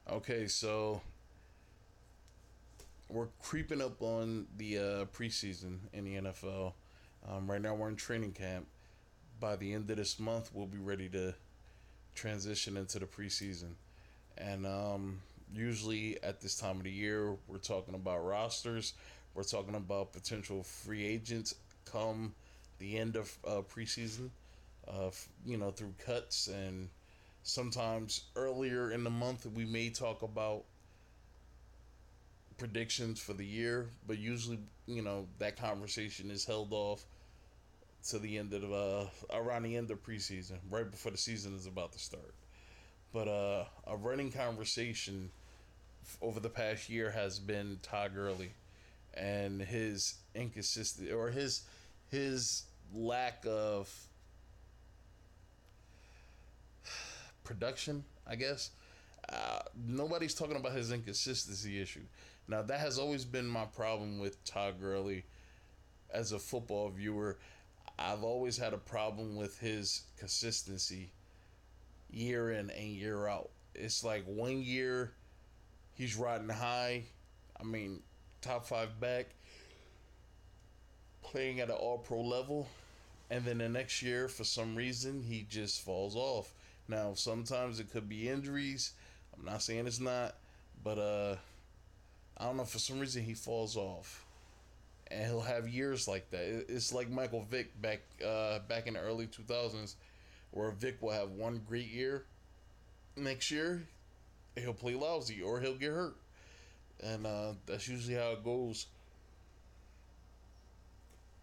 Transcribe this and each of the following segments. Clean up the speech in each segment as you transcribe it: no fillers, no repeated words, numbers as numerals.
Okay, so we're creeping up on the preseason in the NFL. Right now, we're in training camp. By the end of this month, we'll be ready to transition into the preseason. And usually at this time of the year, we're talking about rosters. We're talking about potential free agents come the end of preseason. Through cuts, and sometimes earlier in the month we may talk about predictions for the year, but usually, that conversation is held off to the end of around the end of preseason, right before the season is about to start. But a running conversation over the past year has been Todd Gurley and his inconsistent, or his lack of production, I guess. Nobody's talking about his inconsistency issue. Now, that has always been my problem with Todd Gurley as a football viewer. I've always had a problem with his consistency year in and year out. It's like 1 year he's riding high. I mean, top 5 back, playing at an all-pro level. And then the next year, for some reason, he just falls off. Now, sometimes it could be injuries. I'm not saying it's not. But I don't know. For some reason, he falls off. And he'll have years like that. It's like Michael Vick back in the early 2000s, where Vick will have one great year. Next year, he'll play lousy or he'll get hurt. And that's usually how it goes,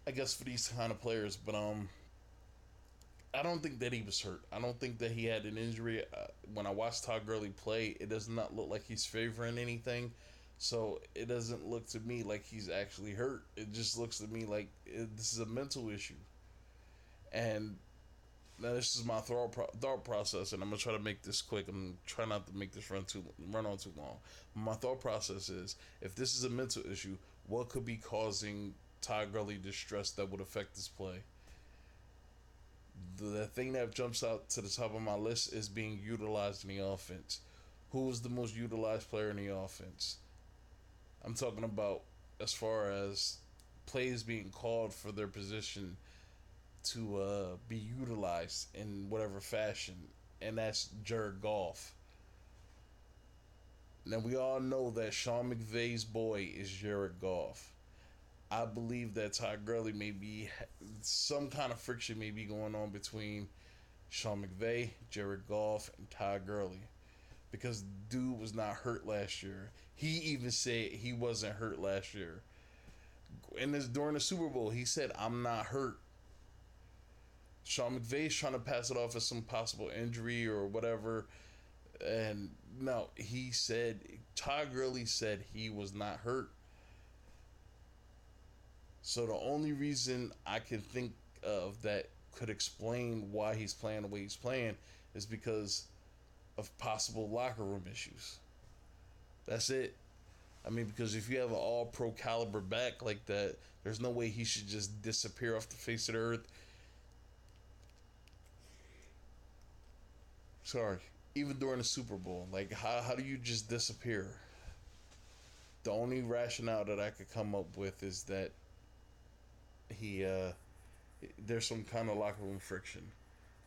I guess, for these kind of players. But I don't think that he was hurt. I don't think that he had an injury. When I watch Todd Gurley play, it does not look like he's favoring anything. So it doesn't look to me like he's actually hurt. It just looks to me like this is a mental issue. And now this is my thought process, and I'm gonna try to make this quick. I'm trying not to make this run on too long. My thought process is, if this is a mental issue, what could be causing Todd Gurley distress that would affect his play? The thing that jumps out to the top of my list is being utilized in the offense. Who is the most utilized player in the offense? I'm talking about as far as plays being called for their position to be utilized in whatever fashion, and that's Jared Goff. Now, we all know that Sean McVay's boy is Jared Goff. I believe that Todd Gurley may be, some kind of friction may be going on between Sean McVay, Jared Goff, and Todd Gurley. Because dude was not hurt last year. He even said he wasn't hurt last year. During the Super Bowl, he said, "I'm not hurt." Sean McVay's trying to pass it off as some possible injury or whatever. And no, Todd Gurley said he was not hurt. So the only reason I can think of that could explain why he's playing the way he's playing is because of possible locker room issues. That's it. I mean, because if you have an all-pro caliber back like that, there's no way he should just disappear off the face of the earth. Sorry. Even during the Super Bowl. Like, how do you just disappear? The only rationale that I could come up with is that there's some kind of locker room friction.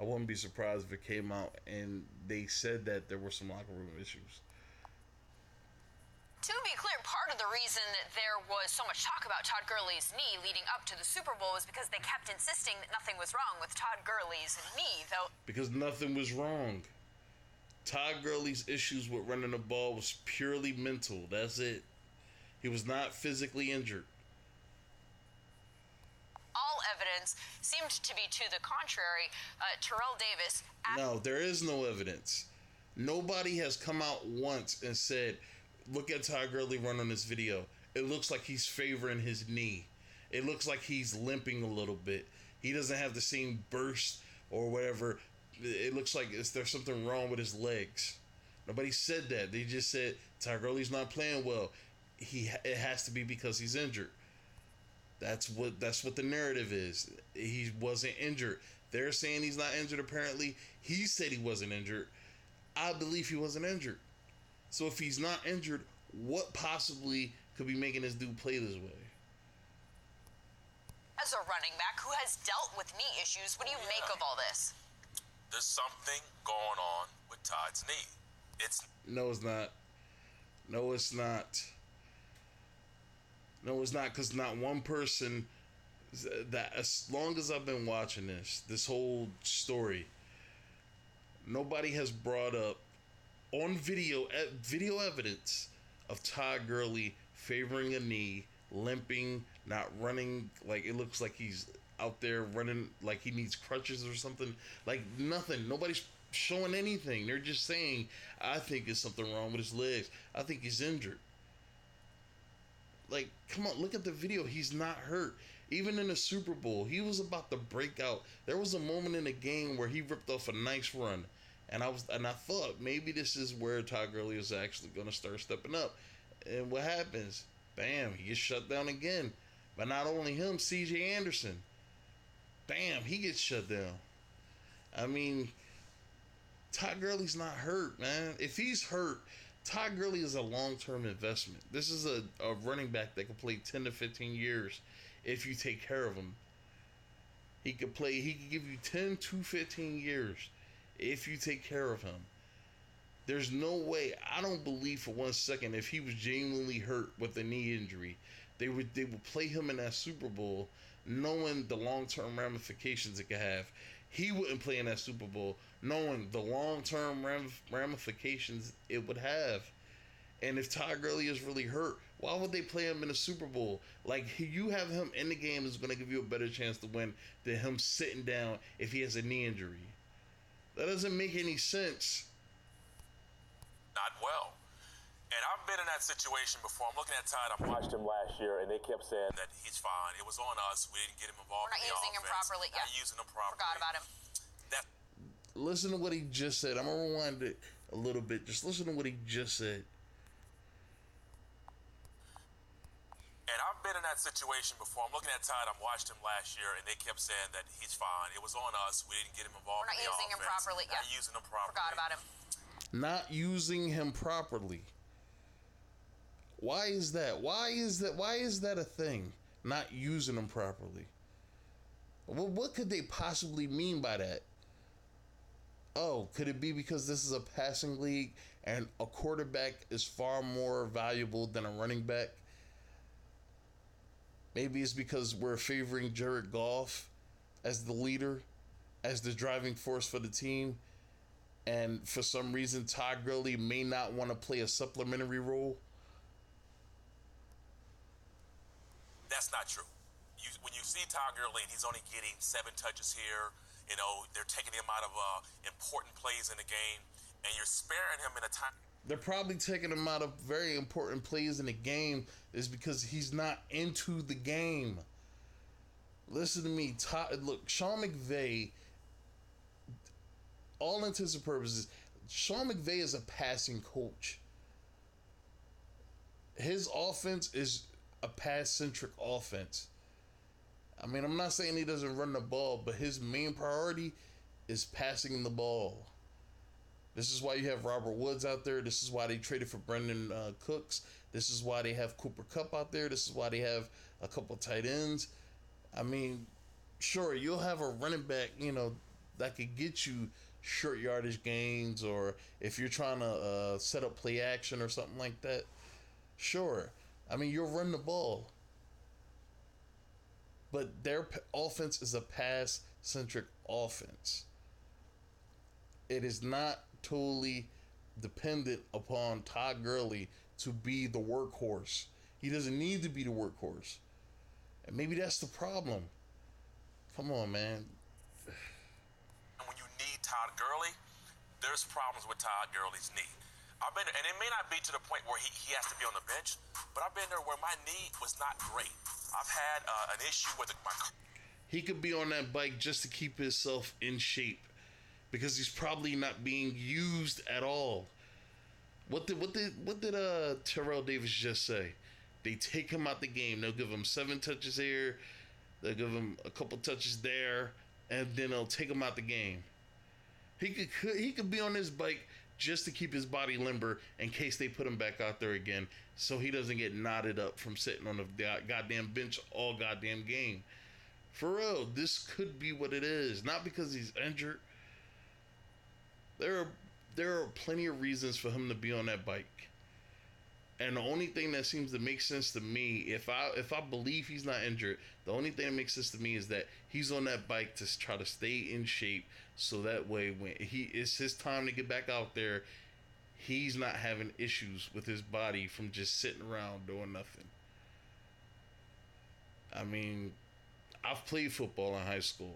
I wouldn't be surprised if it came out and they said that there were some locker room issues. To be clear, part of the reason that there was so much talk about Todd Gurley's knee leading up to the Super Bowl was because they kept insisting that nothing was wrong with Todd Gurley's knee, though. Because nothing was wrong. Todd Gurley's issues with running the ball was purely mental. That's it. He was not physically injured. All evidence seemed to be to the contrary. Terrell Davis... No, there is no evidence. Nobody has come out once and said, "Look at Todd Gurley run on this video. It looks like he's favoring his knee. It looks like he's limping a little bit. He doesn't have the same burst or whatever. It looks like there's something wrong with his legs." Nobody said that. They just said Todd Gurley's not playing well. It has to be because he's injured. That's what the narrative is. He wasn't injured. They're saying he's not injured apparently. He said he wasn't injured. I believe he wasn't injured. So if he's not injured, what possibly could be making this dude play this way? As a running back who has dealt with knee issues, what do you make of all this? There's something going on with Todd's knee. No, it's not. No, it's not. No, it's not, because not one person that, as long as I've been watching this whole story, nobody has brought up on video evidence of Todd Gurley favoring a knee, limping, not running, like it looks like he's out there running like he needs crutches or something. Like nothing. Nobody's showing anything. They're just saying, I think there's something wrong with his legs. I think he's injured. Like, come on, look at the video. He's not hurt. Even in the Super Bowl, he was about to break out. There was a moment in the game where he ripped off a nice run. And I thought maybe this is where Todd Gurley is actually going to start stepping up. And what happens? Bam, he gets shut down again. But not only him, C.J. Anderson. Bam, he gets shut down. I mean, Todd Gurley's not hurt, man. If he's hurt, Todd Gurley is a long-term investment. This is a running back that can play 10 to 15 years if you take care of him. He could give you 10 to 15 years if you take care of him. There's no way, I don't believe for 1 second, if he was genuinely hurt with a knee injury, they would play him in that Super Bowl knowing the long-term ramifications it could have. He wouldn't play in that Super Bowl knowing the long-term ramifications it would have. And if Todd Gurley is really hurt, why would they play him in a Super Bowl? Like, you have him in the game is going to give you a better chance to win than him sitting down if he has a knee injury. That doesn't make any sense. Not well. And I've been in that situation before. I'm looking at Todd. I watched him last year, and they kept saying that he's fine. It was on us. We didn't get him involved. We're not using him properly. Not using him properly. Forgot about him. Listen to what he just said. I'm going to rewind it a little bit. Just listen to what he just said. And I've been in that situation before. I'm looking at Todd. I watched him last year, and they kept saying that he's fine. It was on us. We didn't get him involved. We're not using him properly. Not using him properly. Forgot about him. Not using him properly. Why is that? Why is that a thing? Not using him properly. Well, what could they possibly mean by that? Oh, could it be because this is a passing league and a quarterback is far more valuable than a running back? Maybe it's because we're favoring Jared Goff as the leader, as the driving force for the team, and for some reason Todd Gurley may not want to play a supplementary role. That's not true. When you see Todd Gurley and he's only getting 7 touches here, you know, they're taking him out of important plays in the game, and you're sparing him in a time. They're probably taking him out of very important plays in the game is because he's not into the game. Listen to me. Look, Sean McVay, all intents and purposes, Sean McVay is a passing coach. His offense is a pass-centric offense. I mean, I'm not saying he doesn't run the ball, but his main priority is passing the ball. This is why you have Robert Woods out there. This is why they traded for Brendan Cooks. This is why they have Cooper Kupp out there. This is why they have a couple tight ends. I mean, sure, you'll have a running back, you know, that could get you short yardage gains, or if you're trying to set up play action or something like that. Sure. I mean, you'll run the ball. But their offense is a pass-centric offense. It is not totally dependent upon Todd Gurley to be the workhorse. He doesn't need to be the workhorse. And maybe that's the problem. Come on, man. When you need Todd Gurley, there's problems with Todd Gurley's knee. I've been, and it may not be to the point where he has to be on the bench, but I've been there where my knee was not great. I've had an issue with my. He could be on that bike just to keep himself in shape, because he's probably not being used at all. What did Terrell Davis just say? They take him out the game. They'll give him 7 touches here. They'll give him a couple touches there, and then they'll take him out the game. He could be on his bike just to keep his body limber in case they put him back out there again, so he doesn't get knotted up from sitting on the goddamn bench all goddamn game. For real, this could be what it is. Not because he's injured. There are plenty of reasons for him to be on that bike. And the only thing that seems to make sense to me, if I believe he's not injured, the only thing that makes sense to me is that he's on that bike to try to stay in shape, so that way when it's his time to get back out there, he's not having issues with his body from just sitting around doing nothing. I mean, I've played football in high school.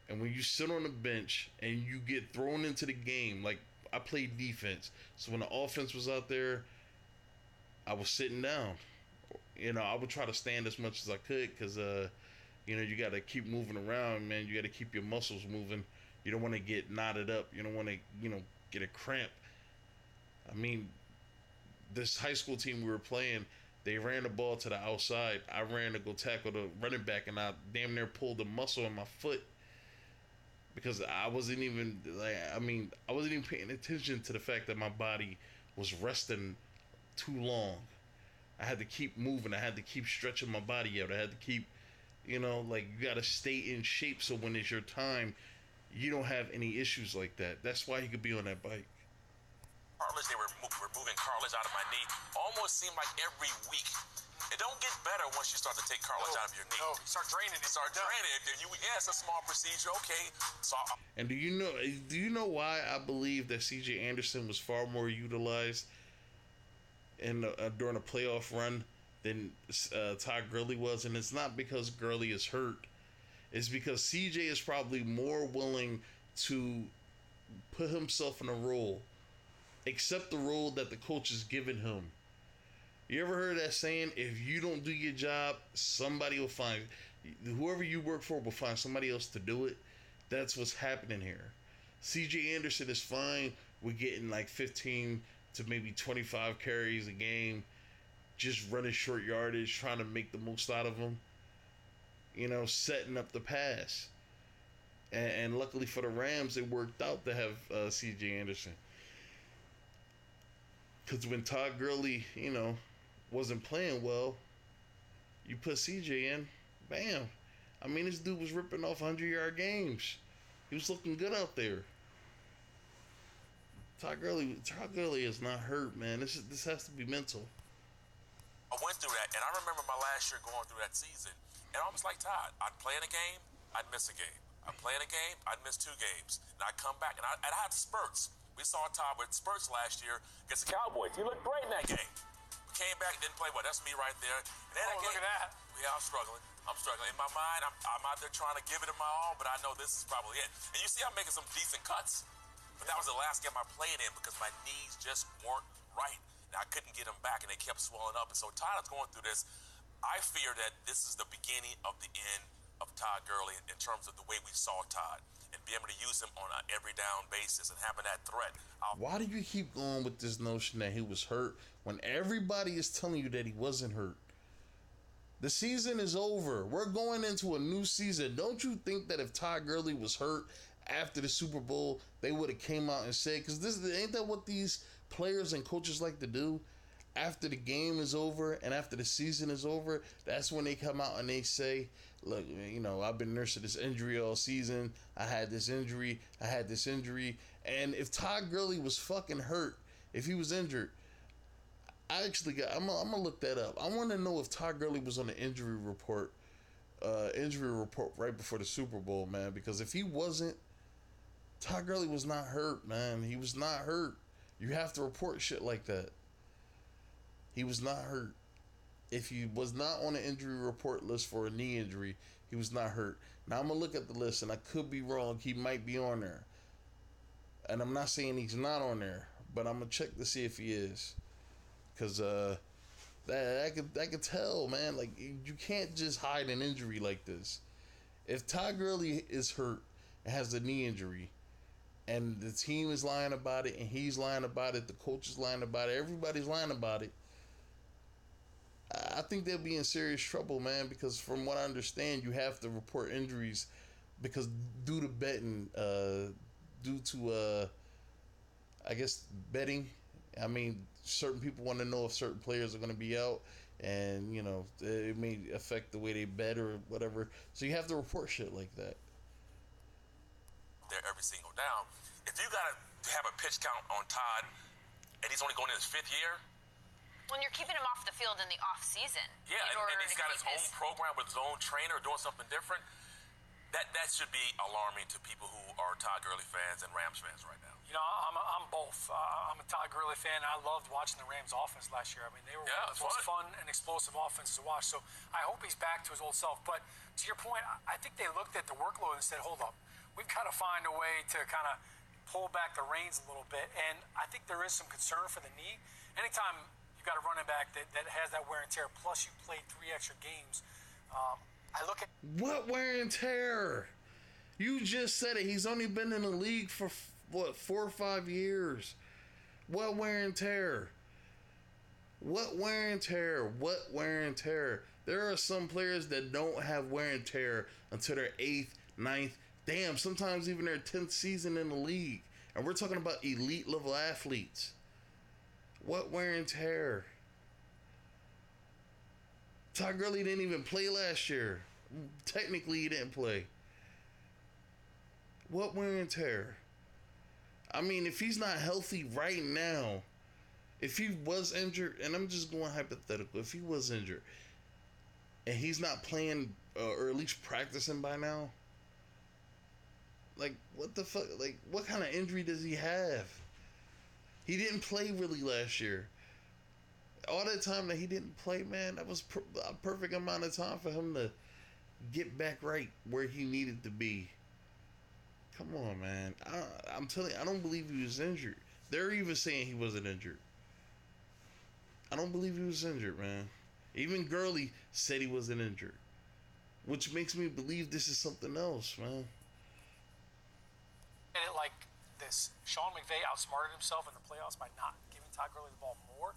And when you sit on the bench and you get thrown into the game, like I played defense. So when the offense was out there, I was sitting down. You know, I would try to stand as much as I could because, you know, you got to keep moving around, man. You got to keep your muscles moving. You don't want to get knotted up. You don't want to, you know, get a cramp. I mean, this high school team we were playing, they ran the ball to the outside. I ran to go tackle the running back, and I damn near pulled a muscle in my foot because I wasn't even paying attention to the fact that my body was resting too long. I had to keep moving. I had to keep stretching my body out. I had to keep, you know, like, you got to stay in shape so when it's your time, you don't have any issues like that. That's why he could be on that bike. Cartilage, they were removing cartilage out of my knee. Almost seemed like every week. It don't get better once you start to take cartilage out of your knee. No, you start draining it. It's a small procedure, okay. And do you know why I believe that C.J. Anderson was far more utilized during a playoff run than Todd Gurley was? And it's not because Gurley is hurt. It's because C.J. is probably more willing to put himself in a role, accept the role that the coach has given him. You ever heard that saying, if you don't do your job, somebody will find, whoever you work for will find somebody else to do it? That's what's happening here. C.J. Anderson is fine with getting like 15 to maybe 25 carries a game, just running short yardage, trying to make the most out of them, you know, setting up the pass. And luckily for the Rams, it worked out to have C.J. Anderson. Because when Todd Gurley, you know, wasn't playing well, you put CJ in, bam. I mean, this dude was ripping off 100-yard games. He was looking good out there. Todd Gurley is not hurt, man. This has to be mental. I went through that, and I remember my last year going through that season, and I was like Todd. I'd play in a game, I'd miss a game. I'd play in a game, I'd miss 2 games. And I'd come back, and I'd have spurts. We saw Todd with spurts last year against the Cowboys. He looked great in that game. We came back and didn't play well. That's me right there. And then look at that. Yeah, I'm struggling. In my mind, I'm out there trying to give it my all, but I know this is probably it. And you see I'm making some decent cuts. But that was the last game I played in because my knees just weren't right. And I couldn't get them back, and they kept swelling up. And so Todd is going through this. I fear that this is the beginning of the end of Todd Gurley in terms of the way we saw Todd and be able to use him on an every down basis and having that threat. Why do you keep going with this notion that he was hurt when everybody is telling you that he wasn't hurt? The season is over. We're going into a new season. Don't you think that if Todd Gurley was hurt after the Super Bowl, they would have came out and said, because ain't that what these players and coaches like to do? After the game is over and after the season is over, that's when they come out and they say, look, you know, I've been nursing this injury all season. I had this injury. And if Todd Gurley was fucking hurt, if he was injured, I'm going to look that up. I want to know if Todd Gurley was on the injury report right before the Super Bowl, man. Because if he wasn't, Todd Gurley was not hurt, man. He was not hurt. You have to report shit like that. He was not hurt. If he was not on the injury report list for a knee injury, he was not hurt. Now, I'm going to look at the list, and I could be wrong. He might be on there. And I'm not saying he's not on there, but I'm going to check to see if he is. Because I could tell, man. Like, you can't just hide an injury like this. If Todd Gurley is hurt and has a knee injury, and the team is lying about it, and he's lying about it, the coach is lying about it, everybody's lying about it, I think they'll be in serious trouble, man, because from what I understand, you have to report injuries because due to betting, due to I guess betting. I mean, certain people want to know if certain players are going to be out, and it may affect the way they bet or whatever. So you have to report shit like that. There every single down. If you gotta have a pitch count on Todd, and he's only going in his 5th year. When you're keeping him off the field in the off season. Yeah, and he's got his own program with his own trainer doing something different. That should be alarming to people who are Todd Gurley fans and Rams fans right now. I'm both. I'm a Todd Gurley fan. I loved watching the Rams offense last year. I mean, they were one of the most fun and explosive offenses to watch. So I hope he's back to his old self. But to your point, I think they looked at the workload and said, hold up, we've got to find a way to kind of pull back the reins a little bit. And I think there is some concern for the knee. Anytime you've got a running back that has that wear and tear, plus you played 3 extra games, I look at... What wear and tear? You just said it. He's only been in the league for, 4 or 5 years. What wear and tear? What wear and tear? What wear and tear? There are some players that don't have wear and tear until their 8th, 9th, damn, sometimes even their 10th season in the league. And we're talking about elite level athletes. What wear and tear? Todd Gurley didn't even play last year. Technically, he didn't play. What wear and tear? I mean, if he's not healthy right now, if he was injured, and I'm just going hypothetical, if he was injured and he's not playing or at least practicing by now, like, what the fuck? Like, what kind of injury does he have? He didn't play really last year. All that time that he didn't play, man, that was a perfect amount of time for him to get back right where he needed to be. Come on, man. I'm telling you, I don't believe he was injured. They're even saying he wasn't injured. I don't believe he was injured, man. Even Gurley said he wasn't injured, which makes me believe this is something else, man. And it like this, Sean McVay outsmarted himself in the playoffs by not giving Todd Gurley the ball more.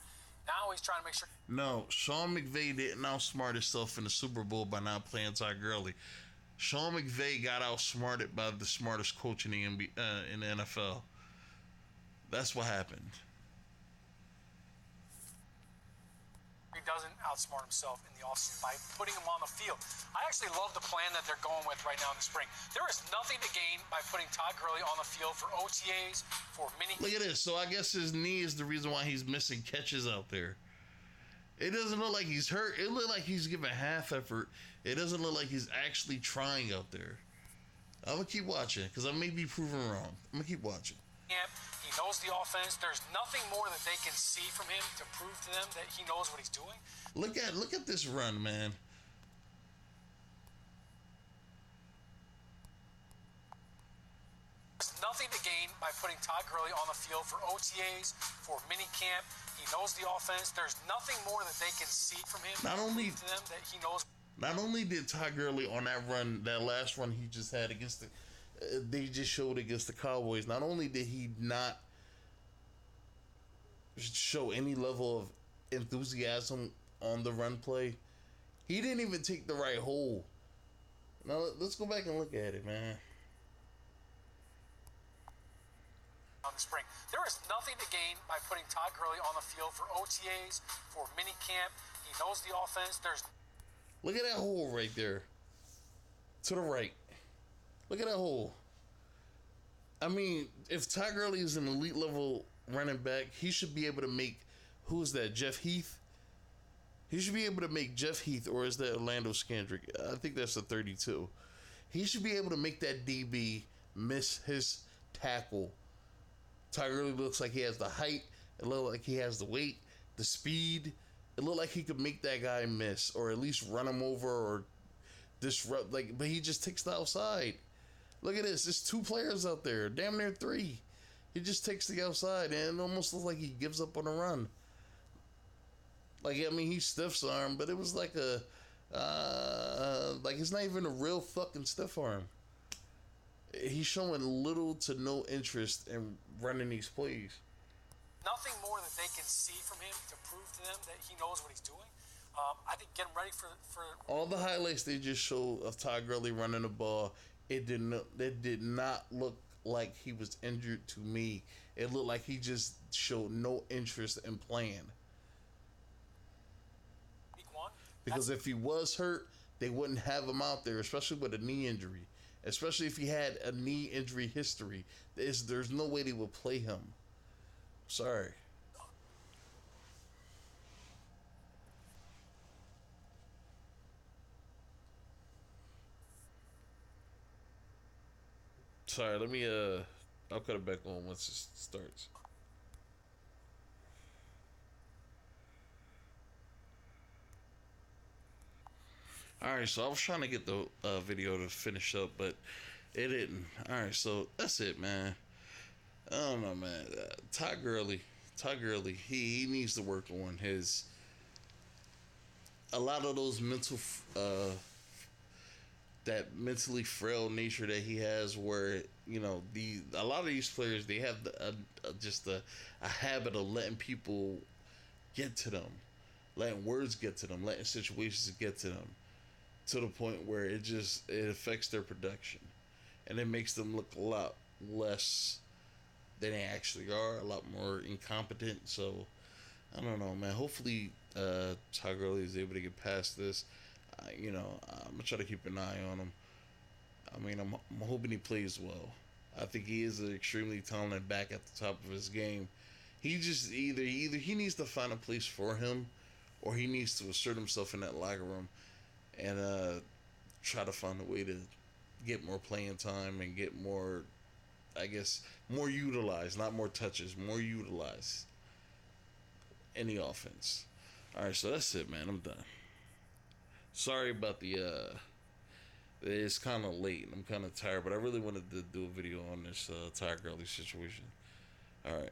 Now he's trying to make sure. No, Sean McVay didn't outsmart himself in the Super Bowl by not playing Todd Gurley. Sean McVay got outsmarted by the smartest coach in the NFL. That's what happened. He doesn't outsmart himself in the offseason by putting him on the field. I actually love the plan that they're going with right now in the spring. There is nothing to gain by putting Todd Gurley on the field for OTAs, for mini. Look at this. So I guess his knee is the reason why he's missing catches out there. It doesn't look like he's hurt. It looks like he's giving half effort. It doesn't look like he's actually trying out there. I'm going to keep watching because I may be proven wrong. I'm going to keep watching. He knows the offense. There's nothing more that they can see from him to prove to them that he knows what he's doing. Look at this run, man. There's nothing to gain by putting Todd Gurley on the field for OTAs, for mini camp. He knows the offense. There's nothing more that they can see from him not only to them that he knows. Not only did Todd Gurley on that run, that last run he just had against they just showed against the Cowboys, not only did he not show any level of enthusiasm on the run play, he didn't even take the right hole. Now let's go back and look at it, man. On the spring, there is nothing to gain by putting Todd Gurley on the field for OTAs, for mini camp. He knows the offense. Look at that hole right there. To the right. Look at that hole. I mean, if Todd Gurley is an elite level running back, he should be able to make, who's that, Jeff Heath? He should be able to make Jeff Heath, or is that Orlando Scandrick? I think that's a 32. He should be able to make that DB miss his tackle. Todd Gurley looks like he has the height. It looks like he has the weight, the speed. It looked like he could make that guy miss, or at least run him over, or disrupt. But he just takes the outside. Look at this. There's 2 players out there. Damn near 3. He just takes the outside, and it almost looks like he gives up on the run. Like, I mean, he stiffs arm, but it was like it's not even a real fucking stiff arm. He's showing little to no interest in running these plays. Nothing more that they can see from him to prove to them that he knows what he's doing. I think getting ready for all the highlights they just showed of Todd Gurley running the ball, it did not look like he was injured to me. It looked like he just showed no interest in playing. Because if he was hurt, they wouldn't have him out there, especially with a knee injury. Especially if he had a knee injury history. There's no way they would play him. Sorry. Sorry, let me I'll cut it back on once it starts. Alright, so I was trying to get the video to finish up, but it didn't. Alright, so that's it, man. I don't know, man. Todd Gurley, he needs to work on his a lot of those that mentally frail nature that he has, where a lot of these players, they have just a habit of letting people get to them, letting words get to them, letting situations get to them, to the point where it affects their production, and it makes them look a lot less than they actually are, a lot more incompetent. So I don't know, man. Hopefully, Todd Gurley is able to get past this. I'm gonna try to keep an eye on him. I mean, I'm hoping he plays well. I think he is an extremely talented back at the top of his game. He just either he needs to find a place for him, or he needs to assert himself in that locker room and try to find a way to get more playing time and get more, I guess, more utilized, not more touches, more utilized in the offense. All right, so that's it, man. I'm done. Sorry about it's kind of late and I'm kind of tired, but I really wanted to do a video on this Todd Gurley situation. All right.